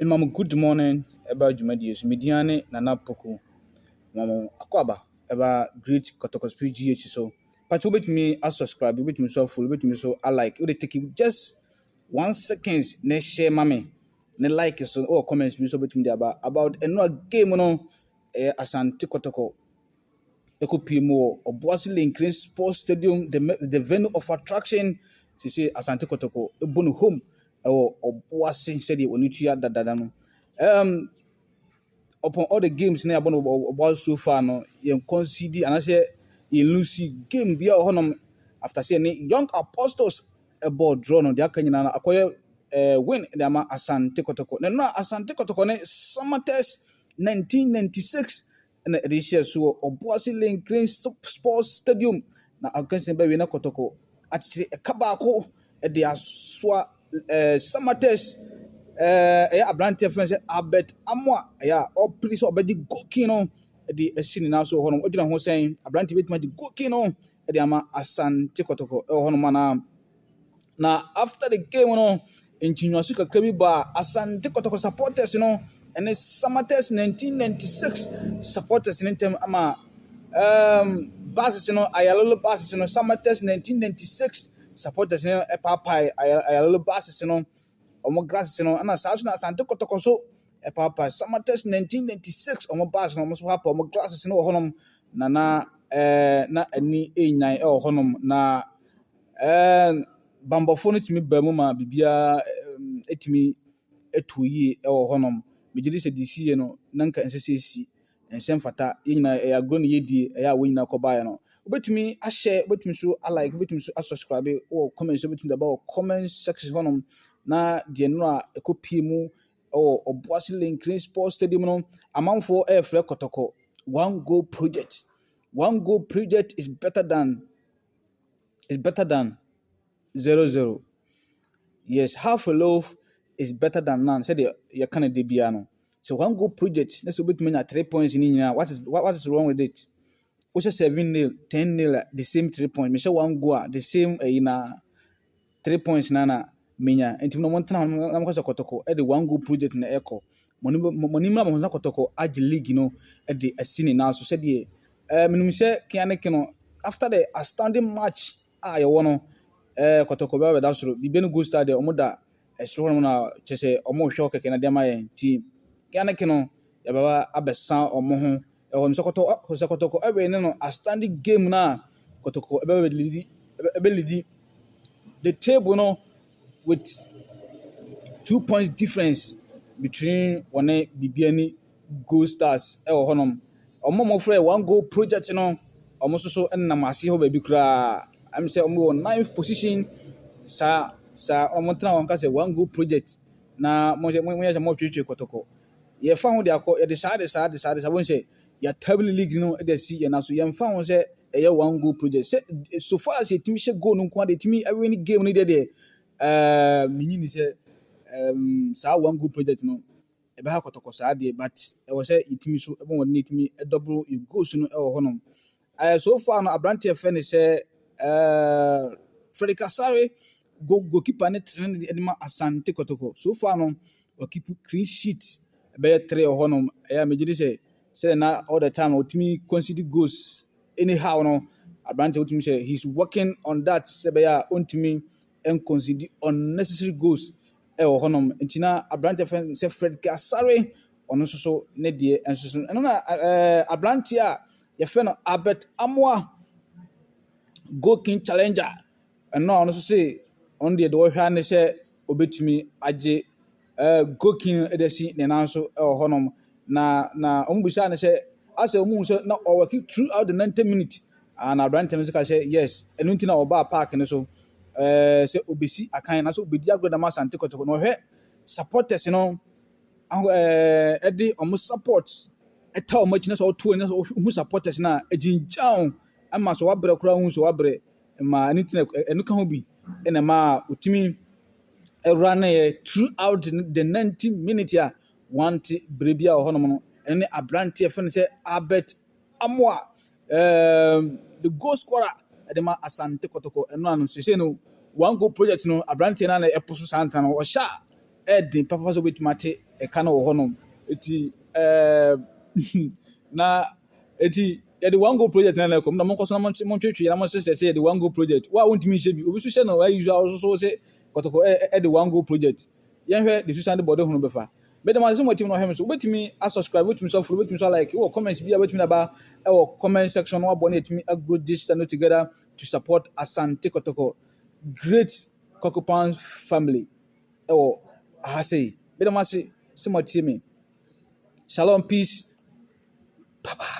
Imam, good morning. About Jumadius, Midiane, Nana Poku, Mamo Aquaba, about great Kotokos PGH. So, but you bet me, I subscribe, you bet me so full, bet me so I like. You take you just 1 second, ne share mammy, ne like so or comments me so bet me about another game no Asante Kotoko. Ekopimo or Bossy Link Sports Stadium, the venue of attraction. She say Asante Kotoko, a bunu home or Bossy said it when you cheer that. Upon all the games na about so far no you concede and I say you lose game be honum after saying young apostles about draw no they can na akoye win the ama Asante Kotoko na Asante Kotoko ne Samatex 1996 na this year so Obuasi Lane Green Sports Stadium na against be na Kotoko actually e kabako e de aswa Samatex abrante friend say abet amwa or please obedi goki no the esini na so hono odina ho sen abrante betima di goki no e de ama Asante Kotoko hono mana na after the game no intinuasu kakra bi ba Asante Kotoko supporters no and Samatex 1996 supporters in term ama basis no ayalolo basis no Samatex 1996 supporters no papa ayalolo basis no omo grasses no na sa so na Asante Kotoko so papa Samatex 1996 omo basis no omo so papa omo glasses no honom na ani enyan honom na bambofo no timi ba mu ma bibia etimi etuyi honom megidi se disi no nanka nsesesi ensem fata yina agro no yedi ya wo nyina kobaye no obetumi a share obetumi so a like obetumi so a subscribe or comment so obetumi about comment section honom na de no a ekopie mu Obuasi Link Sports Stadium no amanfo frɛ Kotoko one goal project is better than 0-0. Yes, half a loaf is better than none. Said you can't debiano. So one goal project, let's bit me at 3 points in India. What is wrong with it? Also 7-0, 10-0, the same 3 points. Michelle one goal, the same in 3 points nana minya. And no one time I'm going to Kotoko at the one goal project in the echo. Monima was not Kotoko at the league, at the scene now. So said ye, Minuse Kianekino after the outstanding match, I want Kotoko ba da soro bi benu go stade omo da esro no na chese omo hwe okeke na de ma yen team kana keno ya baba abesan omo ho e ho mso Kotoko ebe ne no a standing game na Kotoko ebe lead the table no with 2 points difference between one bibiani goal stars e ho honom omo mo frɛ one goal project no omo so na mase ho ba bi kura I'm say on 9th position sa omontra on ka say one goal project na mo twetwe Kotoko ye fa ho de akọ ye de sa won say ya table league no e de si na so ye fa ho say e one goal project say so far as it me goal no kwa de timi every game no de minyi say sa one goal project no e be ha Kotoko sa de but e was say it me so e bon won timi e double you goals no e ho honom so far no abrante fe ne say Freddy Kasare goalkeeper ne trend edema Asante Kotoko so far no o keep clean sheet be 3 honom megidi say na all the time ultimate concede goals anyhow no abrante ultimate say he's working on that say be ya ultimate and concede unnecessary goals honom entina abrante say Freddy Kasare ono so ne de enso na abrante a ye fe no Albert Amwa Go King Challenger and no also say on the door hand say obetumi age Go King edesi ne nanso honom na ombusha ne say as omu so na o work throughout the 90 minutes and abrante music say yes enunti na oba park ne so say obesi akan na so obedi agoda ma Asante Kotoko no hwe supporters no edi omo support eta o match na so to ne who supporters na ejinjaw ama so wabre kura hu so wabre ma anything enu ka ho bi ena ma utimi run throughout the 90 minutes ya want brebia honom no ene abrante fe ne say Albert Amwa the goal scorer edema Asante Kotoko eno anu se no one goal project no abrante na eposo santa no o sha ɛden papa so obetumi ate ɛka no wɔ hɔnom eti na eti yɛde one go project na ɛkɔm na monkɔ so na montwetwe na monsesɛ sɛ yɛde one go project wo a wontumi nhyɛ bi obi so hyɛ no usual so sɛ kɔtɔkɔ ɛde one go project yɛnhwɛ de susan de bɔde hono bɛfa bɛdɛm ase mo team na ɔhwɛ me so wobɛtumi asubscribe wobɛtumi so follow wobɛtumi so like wɔ comments bi a wobɛtumi aba ɛwɔ comment section na wabɔ na yɛtumi agro this channel together to support Asante Kotoko great Kokopan family ɛwɔ aha sei bɛdɛm ase sɛ mo tie me shalom peace bye bye.